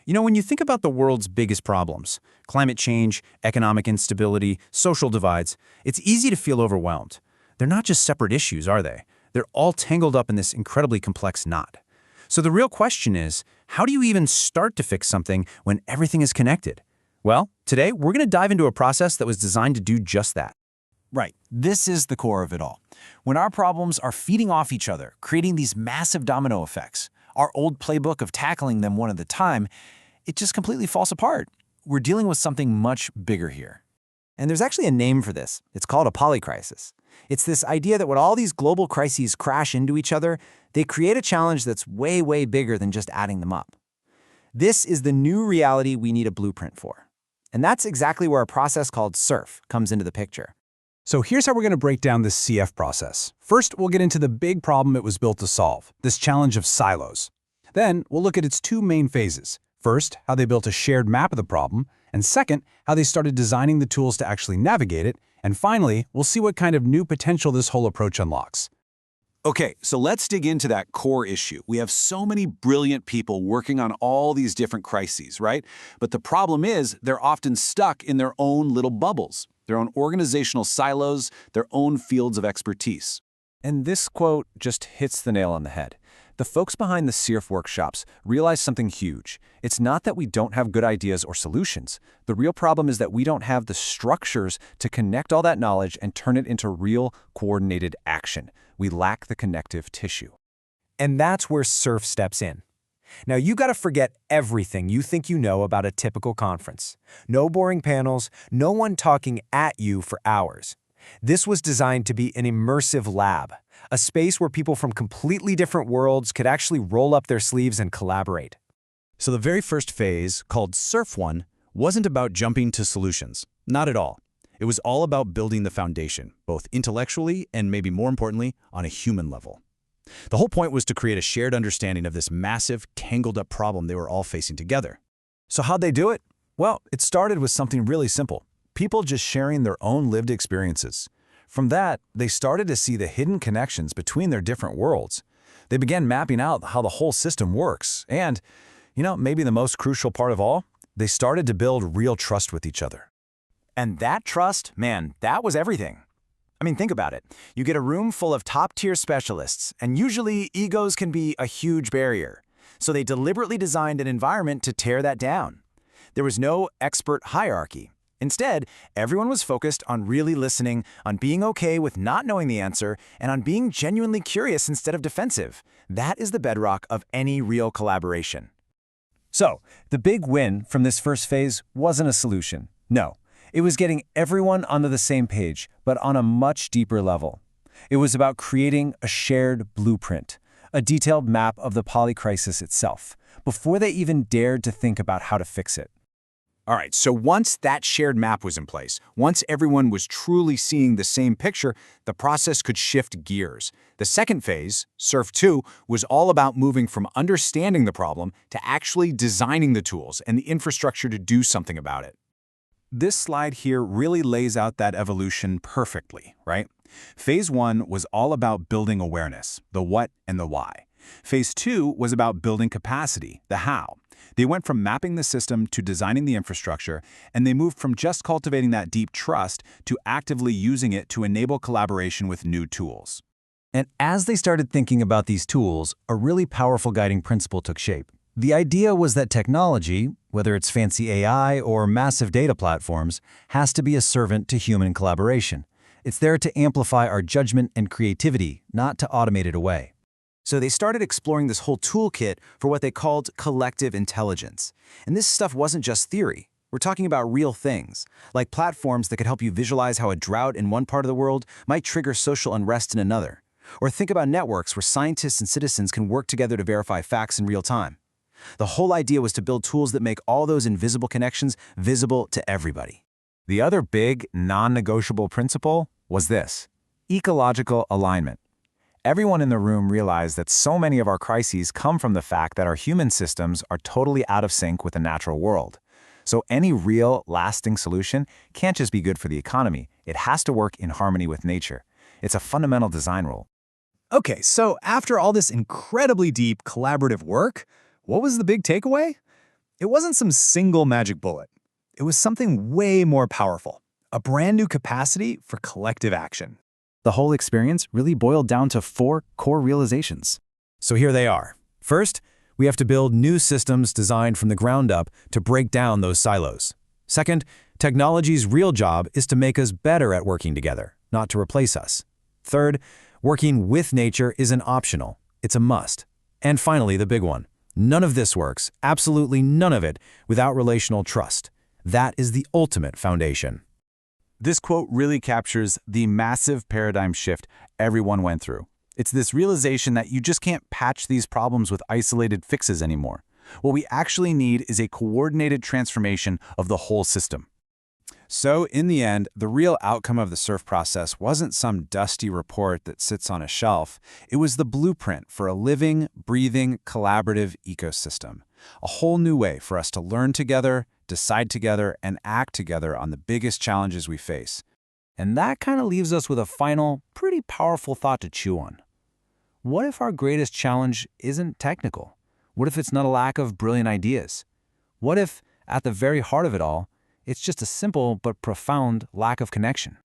When you think about the world's biggest problems, climate change, economic instability, social divides, it's easy to feel overwhelmed. They're not just separate issues, are they? They're all tangled up in this incredibly complex knot. So the real question is, how do you even start to fix something when everything is connected? Well, today we're going to dive into a process that was designed to do just that. Right. This is the core of it all. When our problems are feeding off each other, creating these massive domino effects, our old playbook of tackling them one at a time, it just completely falls apart. We're dealing with something much bigger here. And there's actually a name for this. It's called a polycrisis. It's this idea that when all these global crises crash into each other, they create a challenge that's way, way bigger than just adding them up. This is the new reality we need a blueprint for. And that's exactly where a process called CERF comes into the picture. So here's how we're going to break down this CF process. First, we'll get into the big problem it was built to solve, this challenge of silos. Then, we'll look at its two main phases. First, how they built a shared map of the problem, and second, how they started designing the tools to actually navigate it, and finally, we'll see what kind of new potential this whole approach unlocks. Okay, so let's dig into that core issue. We have so many brilliant people working on all these different crises, right? But the problem is they're often stuck in their own little bubbles, their own organizational silos, their own fields of expertise. And this quote just hits the nail on the head. The folks behind the CERF workshops realize something huge. It's not that we don't have good ideas or solutions. The real problem is that we don't have the structures to connect all that knowledge and turn it into real, coordinated action. We lack the connective tissue. And that's where CERF steps in. Now, you got to forget everything you think you know about a typical conference. No boring panels, no one talking at you for hours. This was designed to be an immersive lab, a space where people from completely different worlds could actually roll up their sleeves and collaborate. So the very first phase, called CERF 1, wasn't about jumping to solutions. Not at all. It was all about building the foundation, both intellectually and maybe more importantly, on a human level. The whole point was to create a shared understanding of this massive, tangled-up problem they were all facing together. So how'd they do it? Well, it started with something really simple. People just sharing their own lived experiences. From that, they started to see the hidden connections between their different worlds. They began mapping out how the whole system works. And, maybe the most crucial part of all, they started to build real trust with each other. And that trust, man, that was everything. I mean, think about it. You get a room full of top-tier specialists, and usually egos can be a huge barrier. So they deliberately designed an environment to tear that down. There was no expert hierarchy. Instead, everyone was focused on really listening, on being okay with not knowing the answer, and on being genuinely curious instead of defensive. That is the bedrock of any real collaboration. So, the big win from this first phase wasn't a solution. No, it was getting everyone onto the same page, but on a much deeper level. It was about creating a shared blueprint, a detailed map of the polycrisis itself, before they even dared to think about how to fix it. All right, so once that shared map was in place, once everyone was truly seeing the same picture, the process could shift gears. The second phase, CERF 2, was all about moving from understanding the problem to actually designing the tools and the infrastructure to do something about it. This slide here really lays out that evolution perfectly, right? Phase 1 was all about building awareness, the what and the why. Phase 2 was about building capacity, the how. They went from mapping the system to designing the infrastructure, and they moved from just cultivating that deep trust to actively using it to enable collaboration with new tools. And as they started thinking about these tools, a really powerful guiding principle took shape. The idea was that technology, whether it's fancy AI or massive data platforms, has to be a servant to human collaboration. It's there to amplify our judgment and creativity, not to automate it away. So they started exploring this whole toolkit for what they called collective intelligence. And this stuff wasn't just theory. We're talking about real things, like platforms that could help you visualize how a drought in one part of the world might trigger social unrest in another. Or think about networks where scientists and citizens can work together to verify facts in real time. The whole idea was to build tools that make all those invisible connections visible to everybody. The other big, non-negotiable principle was this: ecological alignment. Everyone in the room realized that so many of our crises come from the fact that our human systems are totally out of sync with the natural world. So any real, lasting solution can't just be good for the economy. It has to work in harmony with nature. It's a fundamental design rule. Okay, so after all this incredibly deep collaborative work, what was the big takeaway? It wasn't some single magic bullet. It was something way more powerful, a brand new capacity for collective action. The whole experience really boiled down to 4 core realizations. So here they are. First, we have to build new systems designed from the ground up to break down those silos. Second, technology's real job is to make us better at working together, not to replace us. Third, working with nature isn't optional, it's a must. And finally, the big one. None of this works, absolutely none of it, without relational trust. That is the ultimate foundation. This quote really captures the massive paradigm shift everyone went through. It's this realization that you just can't patch these problems with isolated fixes anymore. What we actually need is a coordinated transformation of the whole system. So, in the end, the real outcome of the CERF process wasn't some dusty report that sits on a shelf. It was the blueprint for a living, breathing, collaborative ecosystem. A whole new way for us to learn together, decide together, and act together on the biggest challenges we face. And that kind of leaves us with a final, pretty powerful thought to chew on. What if our greatest challenge isn't technical? What if it's not a lack of brilliant ideas? What if, at the very heart of it all, it's just a simple but profound lack of connection?